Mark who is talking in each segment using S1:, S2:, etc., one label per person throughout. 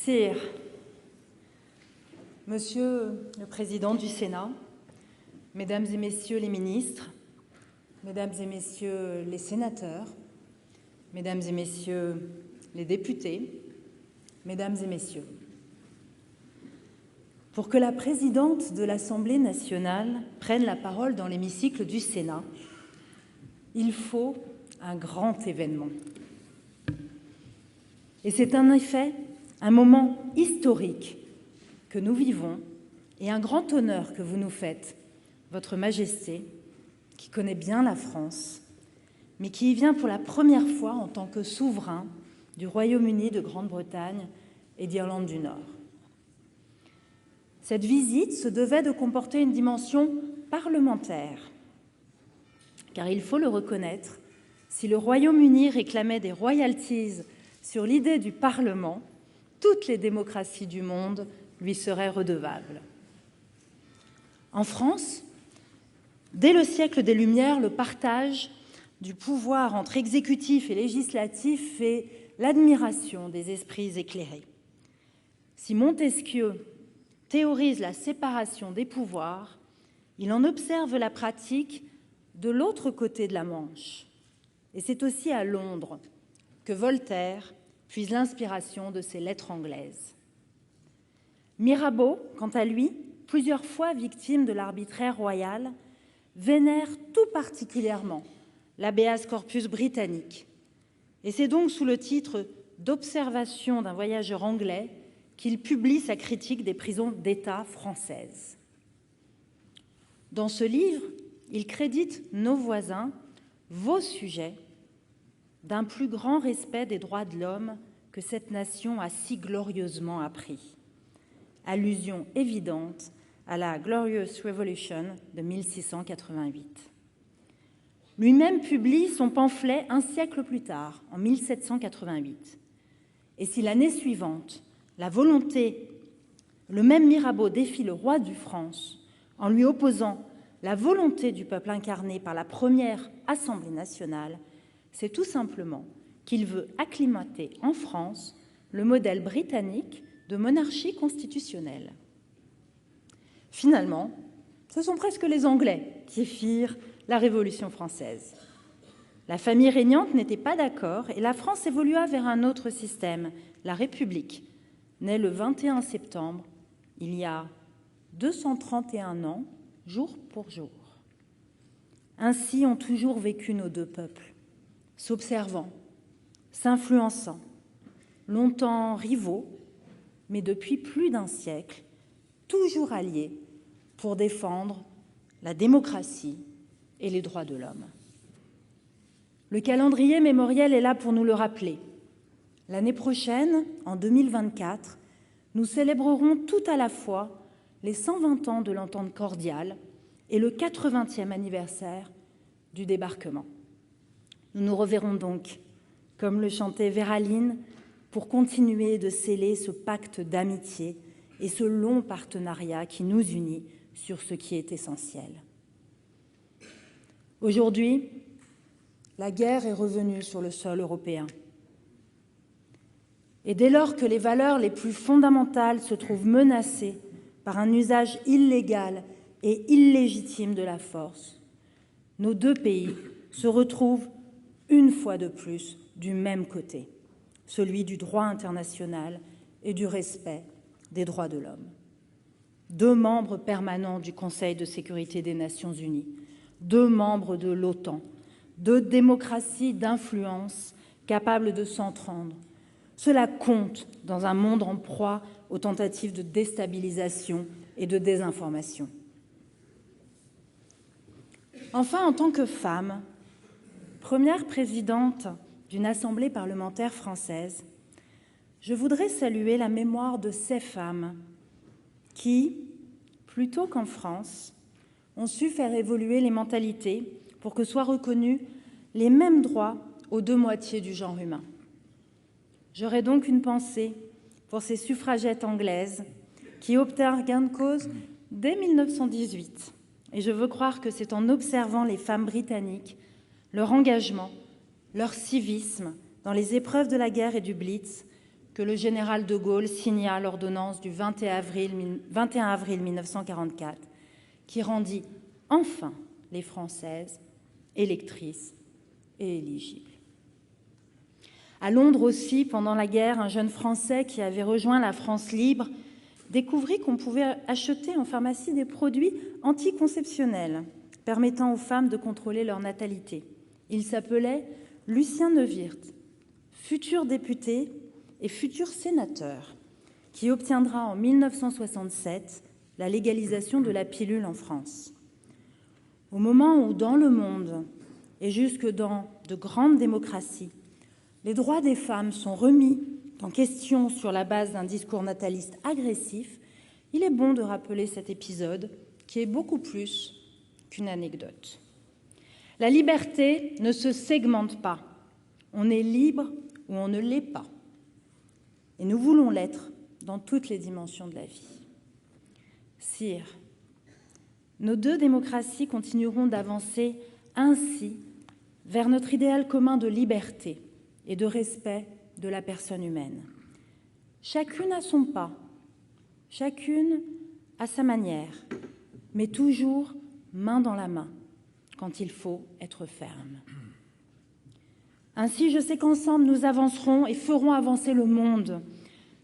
S1: Sire, Monsieur le Président du Sénat, Mesdames et Messieurs les ministres, Mesdames et Messieurs les sénateurs, Mesdames et Messieurs les députés, Mesdames et Messieurs, pour que la présidente de l'Assemblée nationale prenne la parole dans l'hémicycle du Sénat, il faut un grand événement. Et c'est en effet un moment historique que nous vivons et un grand honneur que vous nous faites, Votre Majesté, qui connaît bien la France, mais qui y vient pour la première fois en tant que souverain du Royaume-Uni de Grande-Bretagne et d'Irlande du Nord. Cette visite se devait de comporter une dimension parlementaire, car il faut le reconnaître, si le Royaume-Uni réclamait des royalties sur l'idée du Parlement, toutes les démocraties du monde lui seraient redevables. En France, dès le siècle des Lumières, le partage du pouvoir entre exécutif et législatif fait l'admiration des esprits éclairés. Si Montesquieu théorise la séparation des pouvoirs, il en observe la pratique de l'autre côté de la Manche. Et c'est aussi à Londres que Voltaire puise l'inspiration de ses lettres anglaises. Mirabeau, quant à lui, plusieurs fois victime de l'arbitraire royal, vénère tout particulièrement l'habeas corpus britannique. Et c'est donc sous le titre d'Observation d'un voyageur anglais qu'il publie sa critique des prisons d'État françaises. Dans ce livre, il crédite nos voisins, vos sujets, d'un plus grand respect des droits de l'homme que cette nation a si glorieusement appris. Allusion évidente à la Glorious Revolution de 1688. Lui-même publie son pamphlet un siècle plus tard, en 1788. Et si l'année suivante, le même Mirabeau défie le roi de France en lui opposant la volonté du peuple incarnée par la première Assemblée nationale, c'est tout simplement qu'il veut acclimater en France le modèle britannique de monarchie constitutionnelle. Finalement, ce sont presque les Anglais qui firent la Révolution française. La famille régnante n'était pas d'accord et la France évolua vers un autre système, la République, née le 21 septembre, il y a 231 ans, jour pour jour. Ainsi ont toujours vécu nos deux peuples, s'observant, s'influençant, longtemps rivaux, mais depuis plus d'un siècle, toujours alliés pour défendre la démocratie et les droits de l'homme. Le calendrier mémoriel est là pour nous le rappeler. L'année prochaine, en 2024, nous célébrerons tout à la fois les 120 ans de l'entente cordiale et le 80e anniversaire du débarquement. Nous nous reverrons donc, comme le chantait Véraline, pour continuer de sceller ce pacte d'amitié et ce long partenariat qui nous unit sur ce qui est essentiel. Aujourd'hui, la guerre est revenue sur le sol européen. Et dès lors que les valeurs les plus fondamentales se trouvent menacées par un usage illégal et illégitime de la force, nos deux pays se retrouvent une fois de plus du même côté, celui du droit international et du respect des droits de l'homme. Deux membres permanents du Conseil de sécurité des Nations Unies, deux membres de l'OTAN, deux démocraties d'influence capables de s'entendre. Cela compte dans un monde en proie aux tentatives de déstabilisation et de désinformation. Enfin, en tant que femme, première présidente d'une assemblée parlementaire française, je voudrais saluer la mémoire de ces femmes qui, plutôt qu'en France, ont su faire évoluer les mentalités pour que soient reconnus les mêmes droits aux deux moitiés du genre humain. J'aurais donc une pensée pour ces suffragettes anglaises qui obtinrent gain de cause dès 1918. Et je veux croire que c'est en observant les femmes britanniques, leur engagement, leur civisme dans les épreuves de la guerre et du Blitz, que le général de Gaulle signa l'ordonnance du 21 avril 1944, qui rendit enfin les Françaises électrices et éligibles. À Londres aussi, pendant la guerre, un jeune Français qui avait rejoint la France libre découvrit qu'on pouvait acheter en pharmacie des produits anticonceptionnels permettant aux femmes de contrôler leur natalité. Il s'appelait Lucien Neuwirth, futur député et futur sénateur, qui obtiendra en 1967 la légalisation de la pilule en France. Au moment où, dans le monde, et jusque dans de grandes démocraties, les droits des femmes sont remis en question sur la base d'un discours nataliste agressif, il est bon de rappeler cet épisode qui est beaucoup plus qu'une anecdote. La liberté ne se segmente pas. On est libre ou on ne l'est pas. Et nous voulons l'être dans toutes les dimensions de la vie. Sire, nos deux démocraties continueront d'avancer ainsi vers notre idéal commun de liberté et de respect de la personne humaine. Chacune à son pas, chacune à sa manière, mais toujours main dans la main quand il faut être ferme. Ainsi, je sais qu'ensemble, nous avancerons et ferons avancer le monde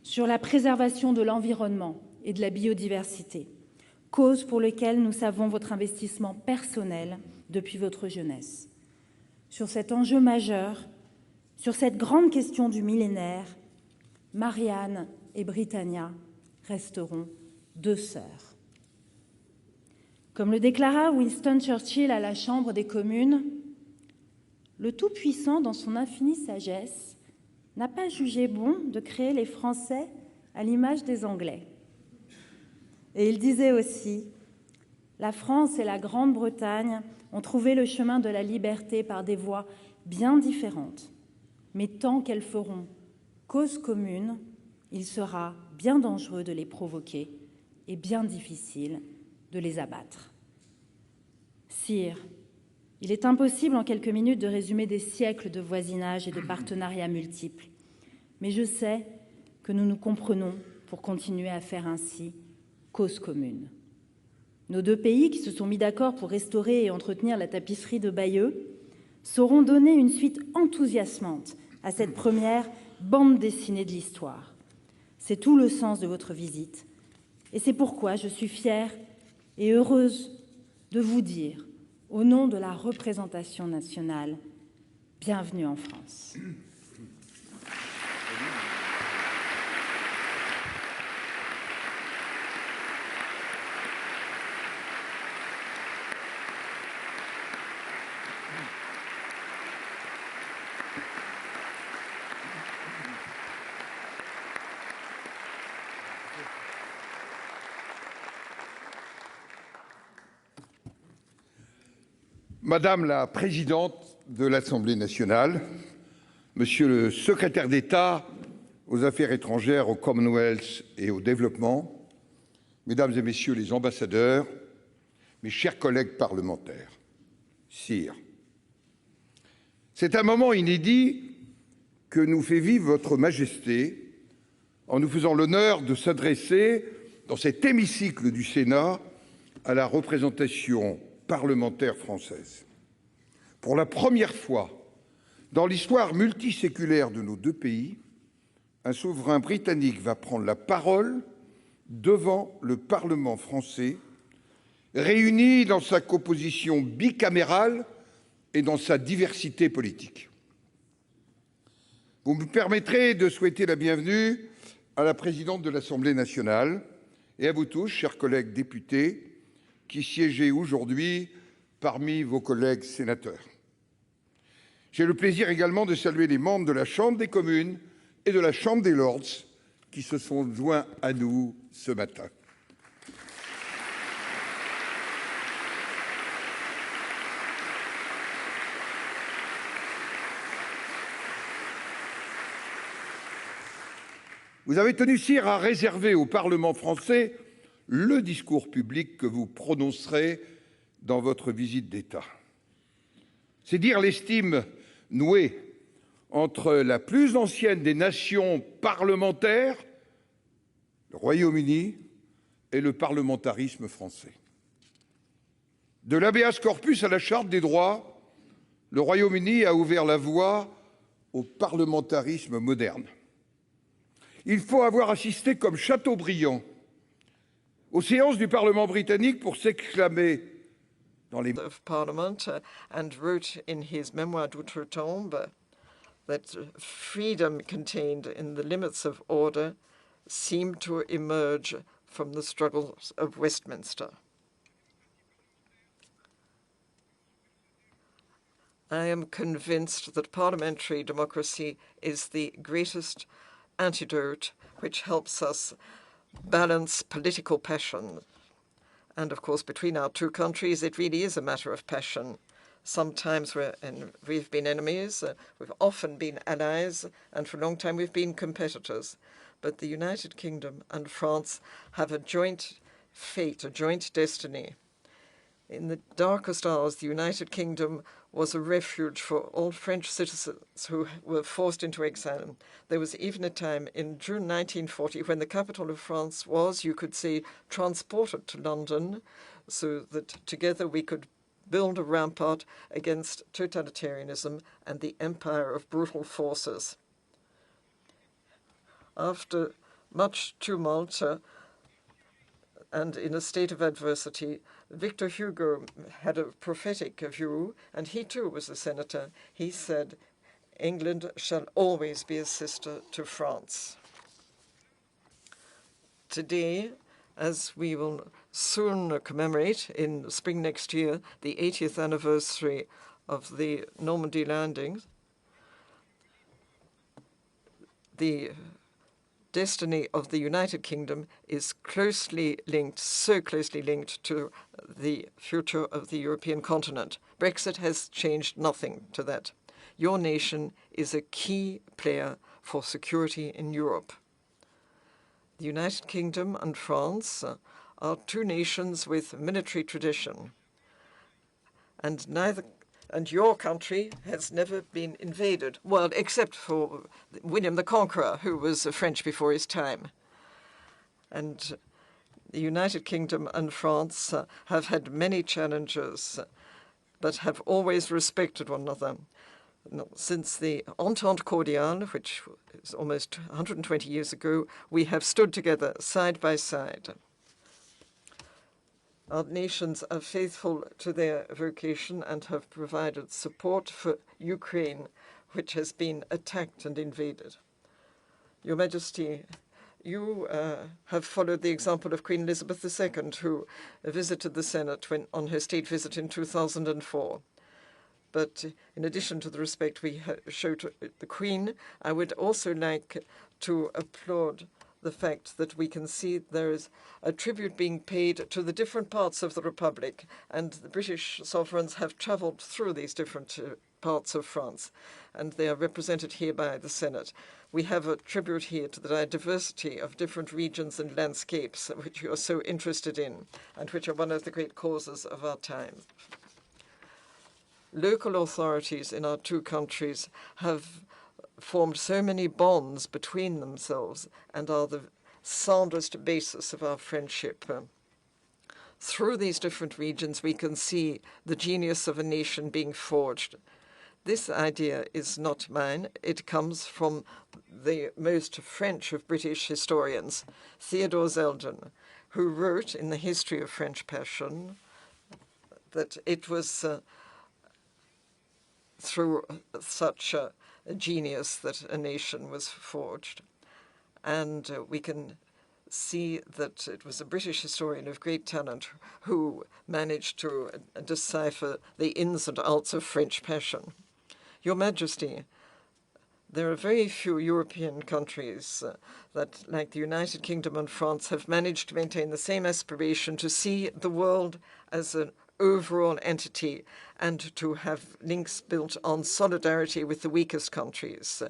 S1: sur la préservation de l'environnement et de la biodiversité, cause pour laquelle nous savons votre investissement personnel depuis votre jeunesse. Sur cet enjeu majeur, sur cette grande question du millénaire, Marianne et Britannia resteront deux sœurs. Comme le déclara Winston Churchill à la Chambre des communes, le Tout-Puissant, dans son infinie sagesse, n'a pas jugé bon de créer les Français à l'image des Anglais. Et il disait aussi, la France et la Grande-Bretagne ont trouvé le chemin de la liberté par des voies bien différentes. Mais tant qu'elles feront cause commune, il sera bien dangereux de les provoquer et bien difficile de les abattre. Sire, il est impossible en quelques minutes de résumer des siècles de voisinage et de partenariats multiples. Mais je sais que nous nous comprenons pour continuer à faire ainsi cause commune. Nos deux pays, qui se sont mis d'accord pour restaurer et entretenir la tapisserie de Bayeux, sauront donner une suite enthousiasmante à cette première bande dessinée de l'histoire. C'est tout le sens de votre visite. Et c'est pourquoi je suis fière et heureuse de vous dire, au nom de la représentation nationale, bienvenue en France.
S2: Madame la présidente de l'Assemblée nationale, monsieur le secrétaire d'État aux Affaires étrangères, au Commonwealth et au développement, mesdames et messieurs les ambassadeurs, mes chers collègues parlementaires, sire, c'est un moment inédit que nous fait vivre votre Majesté en nous faisant l'honneur de s'adresser dans cet hémicycle du Sénat à la représentation parlementaire française. Pour la première fois dans l'histoire multiséculaire de nos deux pays, un souverain britannique va prendre la parole devant le Parlement français, réuni dans sa composition bicamérale et dans sa diversité politique. Vous me permettrez de souhaiter la bienvenue à la présidente de l'Assemblée nationale et à vous tous, chers collègues députés, qui siégez aujourd'hui parmi vos collègues sénateurs. J'ai le plaisir également de saluer les membres de la Chambre des communes et de la Chambre des Lords qui se sont joints à nous ce matin. Vous avez tenu, sire, à réserver au Parlement français le discours public que vous prononcerez dans votre visite d'État. C'est dire l'estime nouée entre la plus ancienne des nations parlementaires, le Royaume-Uni, et le parlementarisme français. De l'habeas corpus à la Charte des droits, le Royaume-Uni a ouvert la voie au parlementarisme moderne. Il faut avoir assisté comme Chateaubriand aux séances du Parlement britannique pour s'exclamer dans les
S3: of Parliament and wrote in his Memoir d'outre-tombe that freedom contained in the limits of order seemed to emerge from the struggles of Westminster. I am convinced that parliamentary democracy is the greatest antidote which helps us balance political passion. And of course, between our two countries, it really is a matter of passion. Sometimes we've been enemies, we've often been allies, and for a long time we've been competitors. But the United Kingdom and France have a joint fate, a joint destiny. In the darkest hours, the United Kingdom was a refuge for all French citizens who were forced into exile. There was even a time in June 1940 when the capital of France was, you could say, transported to London so that together we could build a rampart against totalitarianism and the empire of brutal forces. After much tumult and in a state of adversity, Victor Hugo had a prophetic view, and he too was a senator. He said, "England shall always be a sister to France." Today, as we will soon commemorate in spring next year the 80th anniversary of the Normandy landings, the destiny of the United Kingdom is closely linked, so closely linked to the future of the European continent. Brexit has changed nothing to that. Your nation is a key player for security in Europe. The United Kingdom and France are two nations with military tradition, and your country has never been invaded, well, except for William the Conqueror, who was French before his time. And the United Kingdom and France have had many challenges, but have always respected one another. Since the Entente Cordiale, which is almost 120 years ago, we have stood together side by side. Our nations are faithful to their vocation and have provided support for Ukraine, which has been attacked and invaded. Your Majesty, you have followed the example of Queen Elizabeth II, who visited the Senate on her state visit in 2004. But in addition to the respect we show to the Queen, I would also like to applaud the fact that we can see there is a tribute being paid to the different parts of the Republic, and the British sovereigns have travelled through these different parts of France, and they are represented here by the Senate. We have a tribute here to the diversity of different regions and landscapes which you are so interested in, and which are one of the great causes of our time. Local authorities in our two countries have formed so many bonds between themselves and are the soundest basis of our friendship. Through these different regions, we can see the genius of a nation being forged. This idea is not mine. It comes from the most French of British historians, Theodore Zeldin, who wrote in the History of French Passion that it was through such a genius that a nation was forged. And we can see that it was a British historian of great talent who managed to decipher the ins and outs of French passion. Your Majesty, there are very few European countries that, like the United Kingdom and France, have managed to maintain the same aspiration to see the world as an overall entity and to have links built on solidarity with the weakest countries.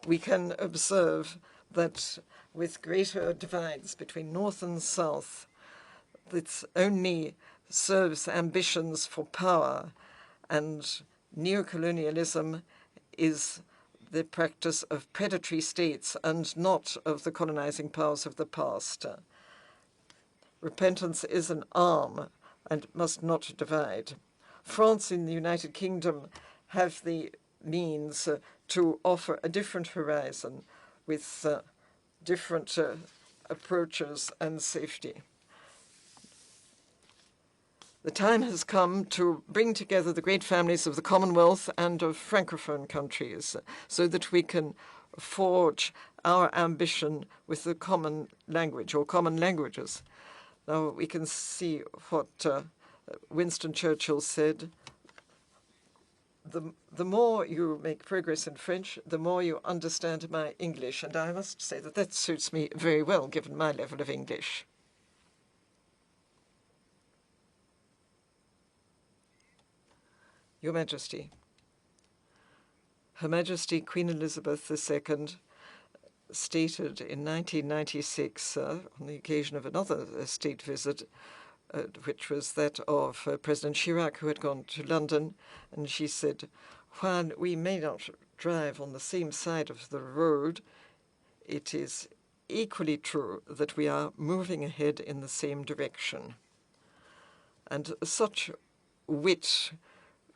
S3: We can observe that with greater divides between North and South, this only serves ambitions for power, and neocolonialism is the practice of predatory states and not of the colonizing powers of the past. Repentance is an arm and must not divide. France and the United Kingdom have the means to offer a different horizon with different approaches and safety. The time has come to bring together the great families of the Commonwealth and of Francophone countries so that we can forge our ambition with the common language or common languages. Now we can see what Winston Churchill said. The more you make progress in French, the more you understand my English. And I must say that that suits me very well, given my level of English. Your Majesty, Her Majesty Queen Elizabeth II stated in 1996, on the occasion of another state visit, which was that of President Chirac, who had gone to London, and she said, while we may not drive on the same side of the road, it is equally true that we are moving ahead in the same direction. And such wit,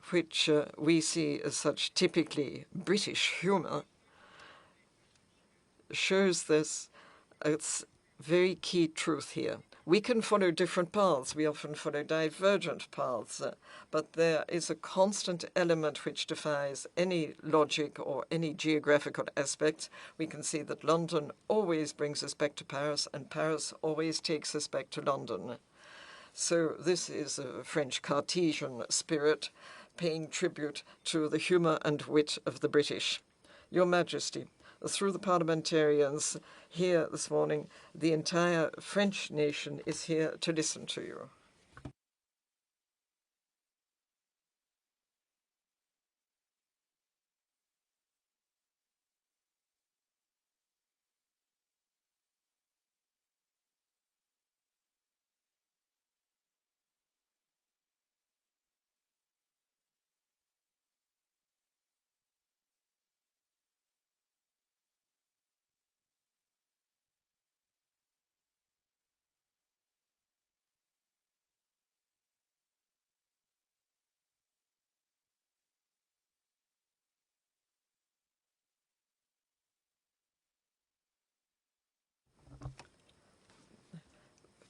S3: which we see as such typically British humour, shows this as very key truth here. We can follow different paths. We often follow divergent paths, but there is a constant element which defies any logic or any geographical aspects. We can see that London always brings us back to Paris, and Paris always takes us back to London. So this is a French Cartesian spirit, paying tribute to the humour and wit of the British. Your Majesty, through the parliamentarians here this morning, the entire French nation is here to listen to you.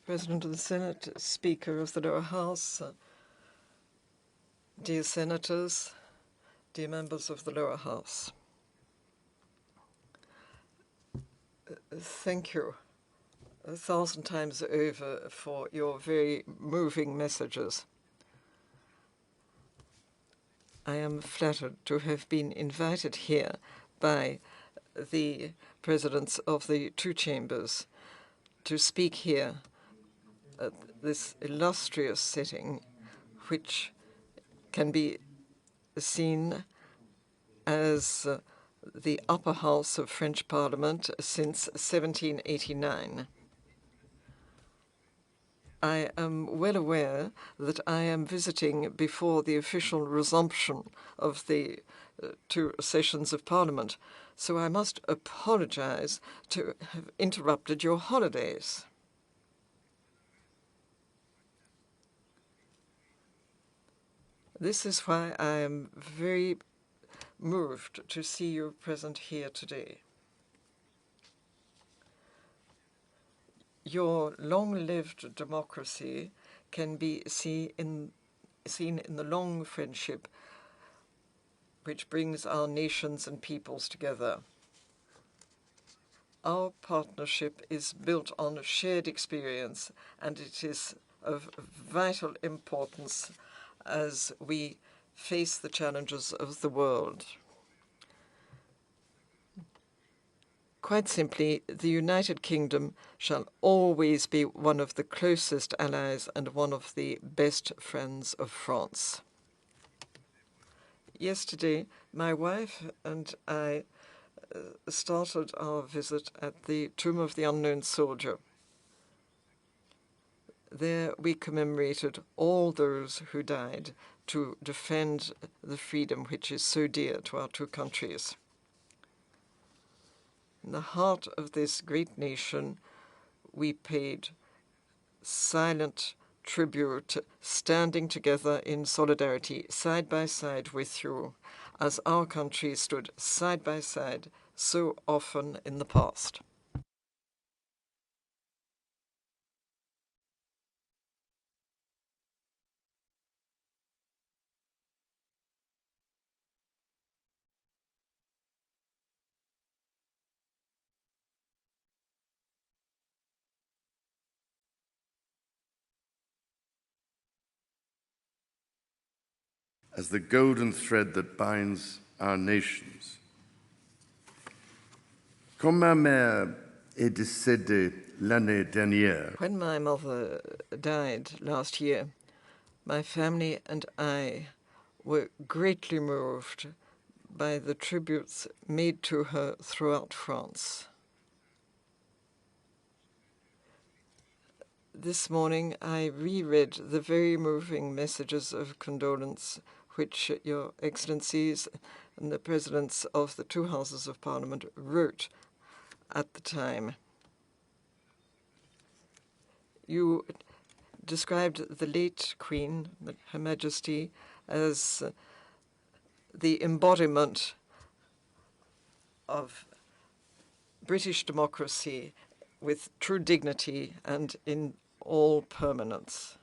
S3: President of the Senate, Speaker of the Lower House, dear Senators, dear members of the Lower House, thank you 1,000 times over for your very moving messages. I am flattered to have been invited here by the presidents of the two chambers to speak here at this illustrious setting, which can be seen as the upper house of French Parliament since 1789. I am well aware that I am visiting before the official resumption of the two sessions of Parliament, so I must apologize to have interrupted your holidays. This is why I am very moved to see you present here today. Your long-lived democracy can be seen in the long friendship which brings our nations and peoples together. Our partnership is built on a shared experience, and it is of vital importance as we face the challenges of the world. Quite simply, the United Kingdom shall always be one of the closest allies and one of the best friends of France. Yesterday, my wife and I started our visit at the Tomb of the Unknown Soldier. There we commemorated all those who died to defend the freedom which is so dear to our two countries. In the heart of this great nation, we paid silent tribute, standing together in solidarity, side by side with you, as our country stood side by side so often in the past.
S4: As the golden thread that binds our nations. Quand ma mère est décédée l'année dernière,
S3: when my mother died last year, my family and I were greatly moved by the tributes made to her throughout France. This morning, I reread the very moving messages of condolence which Your Excellencies and the Presidents of the two Houses of Parliament wrote at the time. You described the late Queen, Her Majesty, as the embodiment of British democracy with true dignity and in all permanence.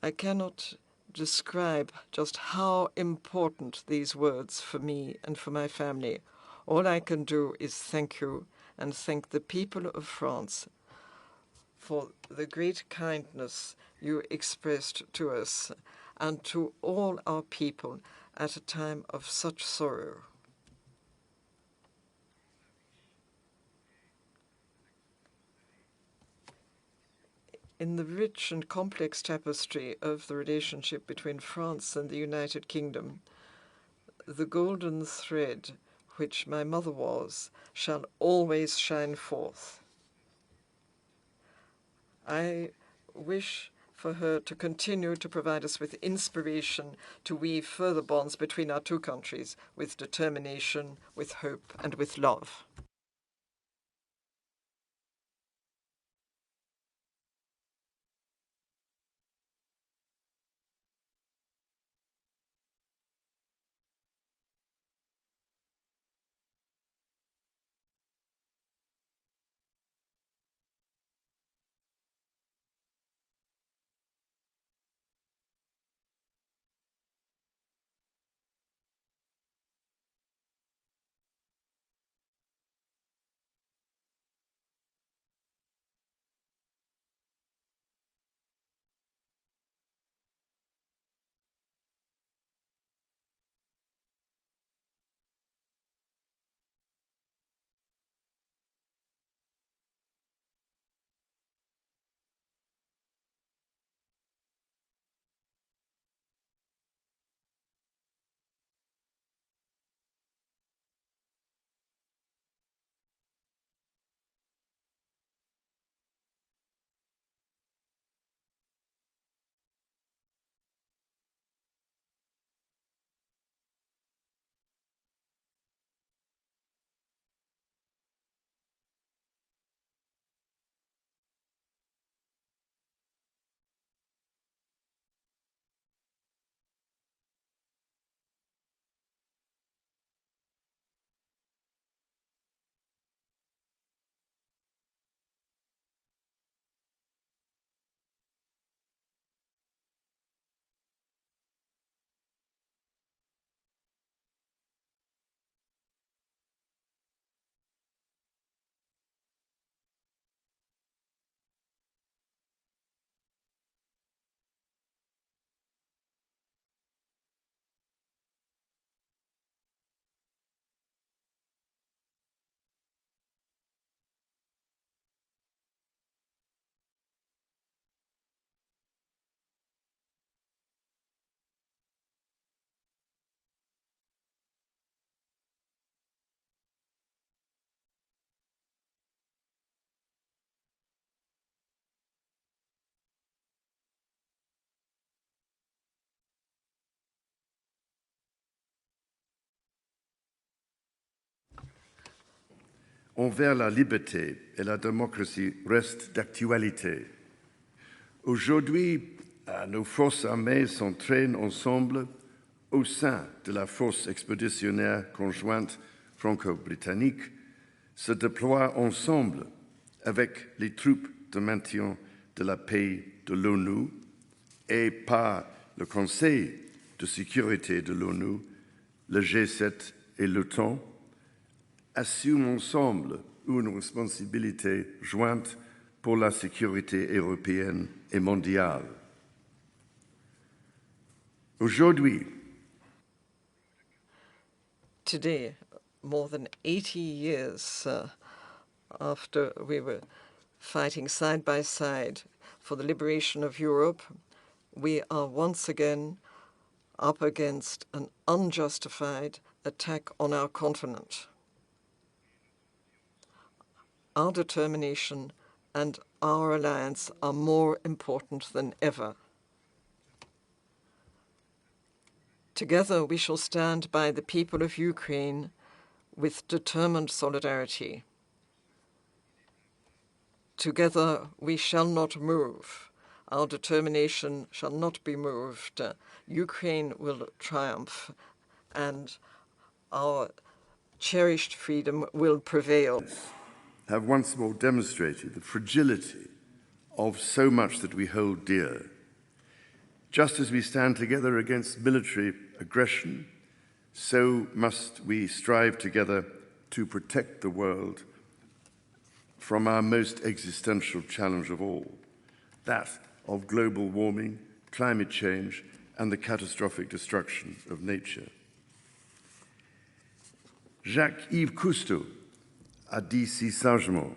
S3: I cannot describe just how important these words for me and for my family. All I can do is thank you and thank the people of France for the great kindness you expressed to us and to all our people at a time of such sorrow. In the rich and complex tapestry of the relationship between France and the United Kingdom, the golden thread which my mother was shall always shine forth. I wish for her to continue to provide us with inspiration to weave further bonds between our two countries with determination, with hope, and with love.
S4: envers la liberté et la démocratie reste d'actualité. Aujourd'hui, nos forces armées s'entraînent ensemble au sein de la force expéditionnaire conjointe franco-britannique, se déploient ensemble avec les troupes de maintien de la paix de l'ONU et par le Conseil de sécurité de l'ONU, le G7 et l'OTAN, assument ensemble une responsabilité jointe pour la sécurité européenne et mondiale. Aujourd'hui,
S3: today, more than 80 years after we were fighting side by side for the liberation of Europe, we are once again up against an unjustified attack on our continent. Our determination and our alliance are more important than ever. Together we shall stand by the people of Ukraine with determined solidarity. Together we shall not move. Our determination shall not be moved. Ukraine will triumph, and our cherished freedom will prevail.
S4: Have once more demonstrated the fragility of so much that we hold dear. Just as we stand together against military aggression, so must we strive together to protect the world from our most existential challenge of all, that of global warming, climate change, and the catastrophic destruction of nature. Jacques-Yves Cousteau a dit si sagement,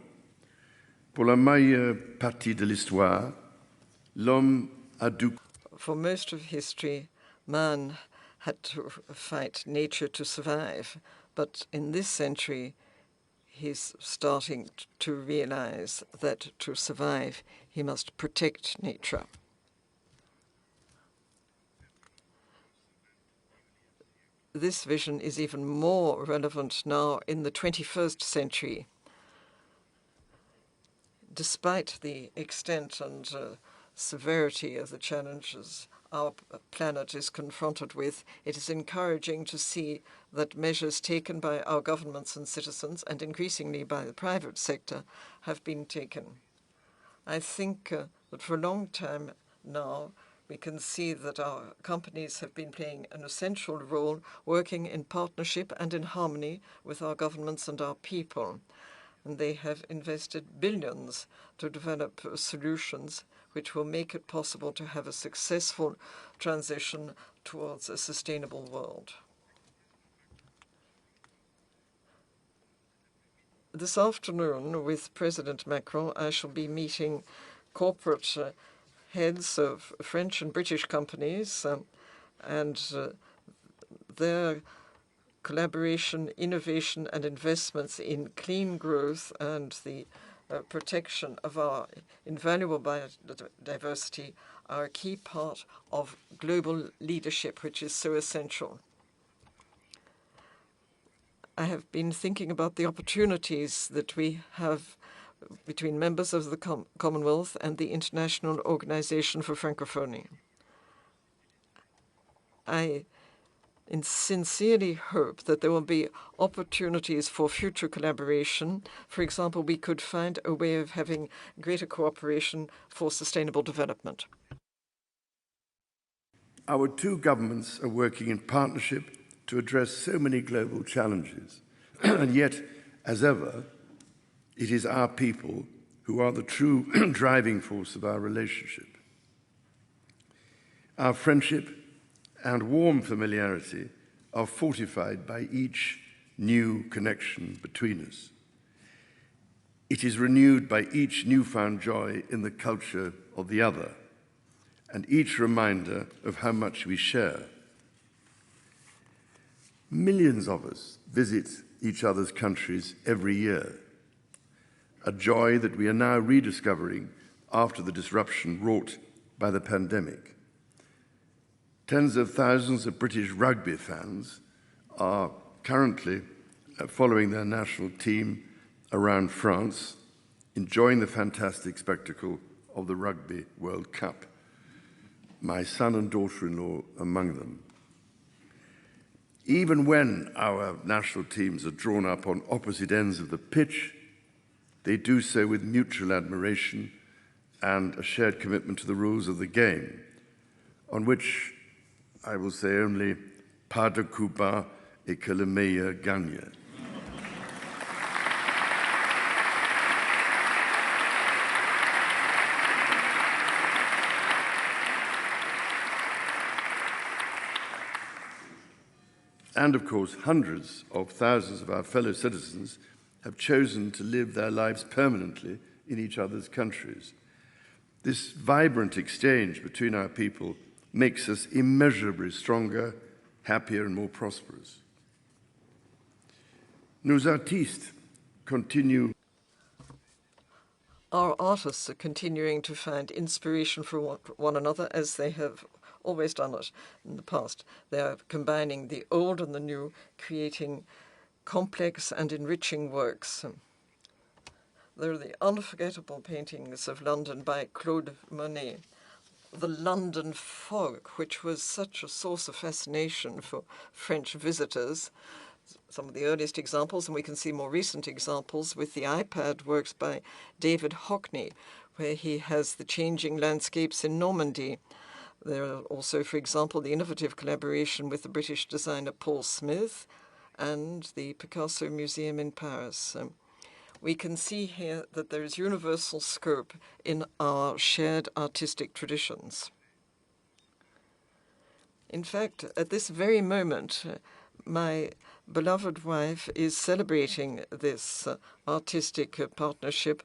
S4: pour la majeure partie de l'histoire, l'homme a dû.
S3: For most of history, man had to fight nature to survive, but in this century, he's starting to realize that to survive, he must protect nature. This vision is even more relevant now in the 21st century. Despite the extent and severity of the challenges our planet is confronted with, it is encouraging to see that measures taken by our governments and citizens, and increasingly by the private sector, have been taken. I think that for a long time now, we can see that our companies have been playing an essential role, working in partnership and in harmony with our governments and our people. And they have invested billions to develop solutions which will make it possible to have a successful transition towards a sustainable world. This afternoon, with President Macron, I shall be meeting corporate heads of French and British companies and their collaboration, innovation, and investments in clean growth and the protection of our invaluable biodiversity are a key part of global leadership, which is so essential. I have been thinking about the opportunities that we have between members of the Commonwealth and the International Organization for Francophonie. I sincerely hope that there will be opportunities for future collaboration. For example, we could find a way of having greater cooperation for sustainable development.
S4: Our two governments are working in partnership to address so many global challenges. And yet, as ever, it is our people who are the true driving force of our relationship. Our friendship and warm familiarity are fortified by each new connection between us. It is renewed by each newfound joy in the culture of the other, and each reminder of how much we share. Millions of us visit each other's countries every year, a joy that we are now rediscovering after the disruption wrought by the pandemic. Tens of thousands of British rugby fans are currently following their national team around France, enjoying the fantastic spectacle of the Rugby World Cup, my son and daughter-in-law among them. Even when our national teams are drawn up on opposite ends of the pitch, they do so with mutual admiration and a shared commitment to the rules of the game, on which I will say only pas de coup bas et que le meilleur gagne. And of course, hundreds of thousands of our fellow citizens have chosen to live their lives permanently in each other's countries. This vibrant exchange between our people makes us immeasurably stronger, happier, and more prosperous. Nos artistes continue.
S3: Our artists are continuing to find inspiration for one another, as they have always done it in the past. They are combining the old and the new, creating complex and enriching works. There are the unforgettable paintings of London by Claude Monet, the London fog, which was such a source of fascination for French visitors. Some of the earliest examples, and we can see more recent examples with the iPad works by David Hockney, where he has the changing landscapes in Normandy. There are also, for example, the innovative collaboration with the British designer Paul Smith and the Picasso Museum in Paris. We can see here that there is universal scope in our shared artistic traditions. In fact, at this very moment, my beloved wife is celebrating this artistic partnership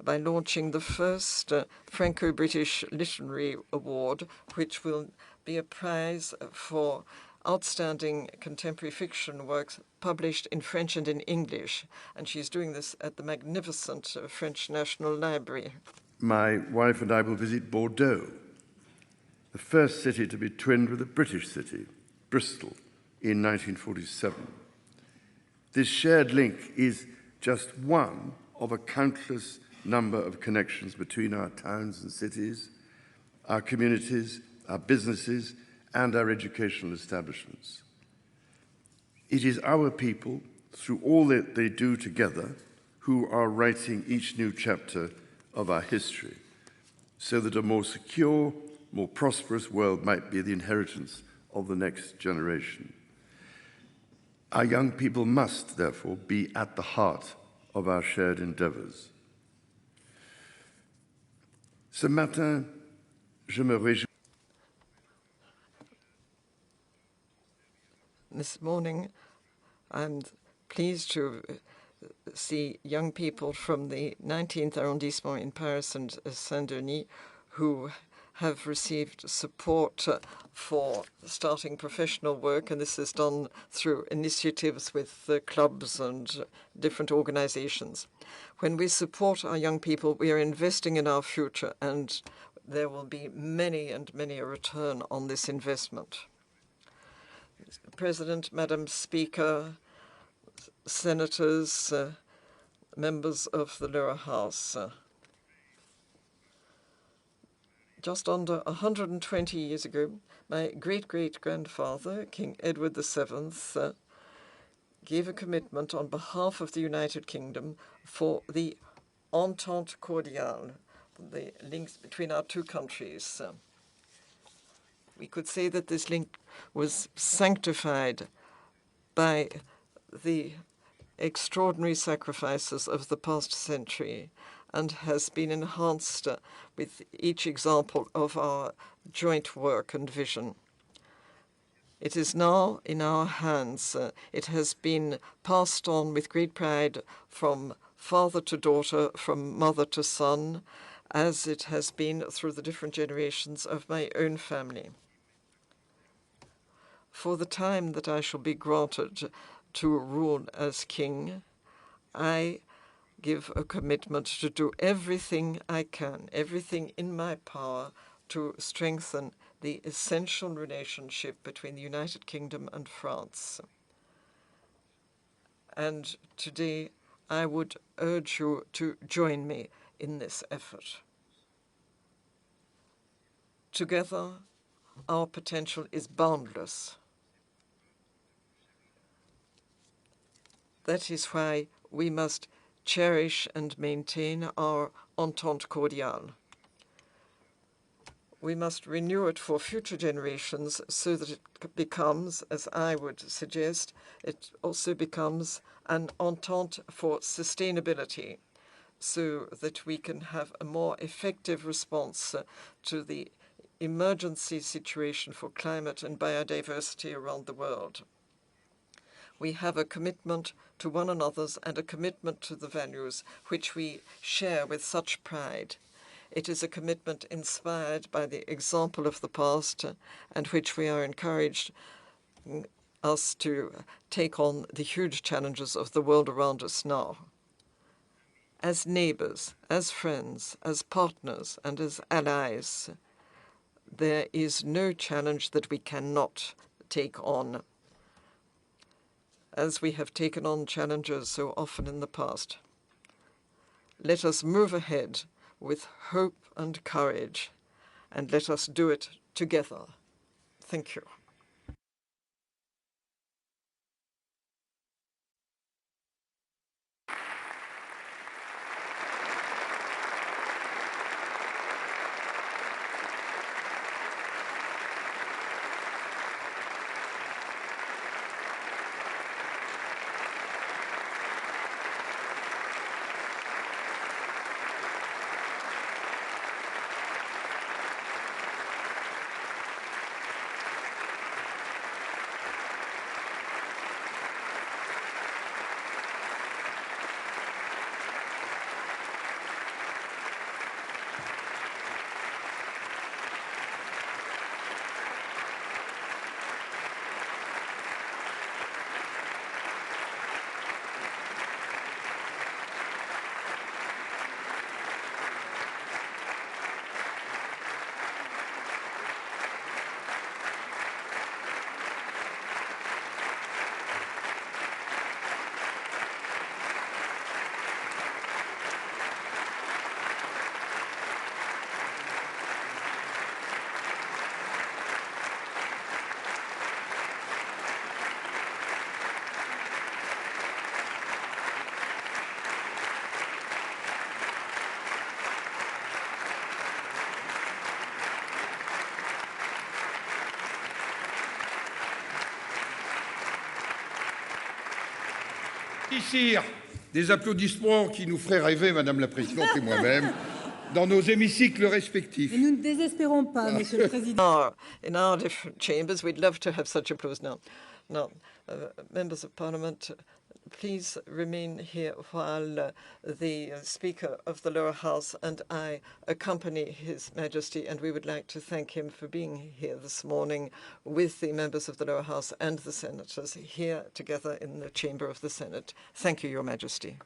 S3: by launching the first Franco-British Literary Award, which will be a prize for outstanding contemporary fiction works published in French and in English. And she's doing this at the magnificent French National Library.
S4: My wife and I will visit Bordeaux, the first city to be twinned with a British city, Bristol, in 1947. This shared link is just one of a countless number of connections between our towns and cities, our communities, our businesses, and our educational establishments. It is our people, through all that they do together, who are writing each new chapter of our history, so that a more secure, more prosperous world might be the inheritance of the next generation. Our young people must, therefore, be at the heart of our shared endeavors. Ce matin, je me réjouis.
S3: This morning, I'm pleased to see young people from the 19th arrondissement in Paris and Saint-Denis who have received support for starting professional work, and this is done through initiatives with clubs and different organizations. When we support our young people, we are investing in our future, and there will be many and many a return on this investment. President, Madam Speaker, senators, members of the lower house. Just under 120 years ago, my great-great-grandfather, King Edward VII, gave a commitment on behalf of the United Kingdom for the Entente Cordiale, the links between our two countries. We could say that this link was sanctified by the extraordinary sacrifices of the past century and has been enhanced with each example of our joint work and vision. It is now in our hands. It has been passed on with great pride from father to daughter, from mother to son, as it has been through the different generations of my own family. For the time that I shall be granted to rule as king, I give a commitment to do everything I can, everything in my power, to strengthen the essential relationship between the United Kingdom and France. And today I would urge you to join me in this effort. Together, our potential is boundless. That is why we must cherish and maintain our entente cordiale. We must renew it for future generations so that it becomes, as I would suggest, it also becomes an entente for sustainability, so that we can have a more effective response to the emergency situation for climate and biodiversity around the world. We have a commitment to one another's and a commitment to the values which we share with such pride. It is a commitment inspired by the example of the past and which we are encouraged us to take on the huge challenges of the world around us now. As neighbors, as friends, as partners, and as allies, there is no challenge that we cannot take on, as we have taken on challenges so often in the past. Let us move ahead with hope and courage, and let us do it together. Thank you.
S2: Ici, des applaudissements qui nous feraient rêver, Madame la Présidente et moi-même, dans nos hémicycles respectifs.
S1: Mais nous ne désespérons pas, Monsieur le Président.
S3: In our different chambers, we'd love to have such applause now. Now, members of Parliament, please remain here while the Speaker of the Lower House and I accompany His Majesty, and we would like to thank him for being here this morning with the members of the Lower House and the senators here together in the chamber of the Senate. Thank you, Your Majesty.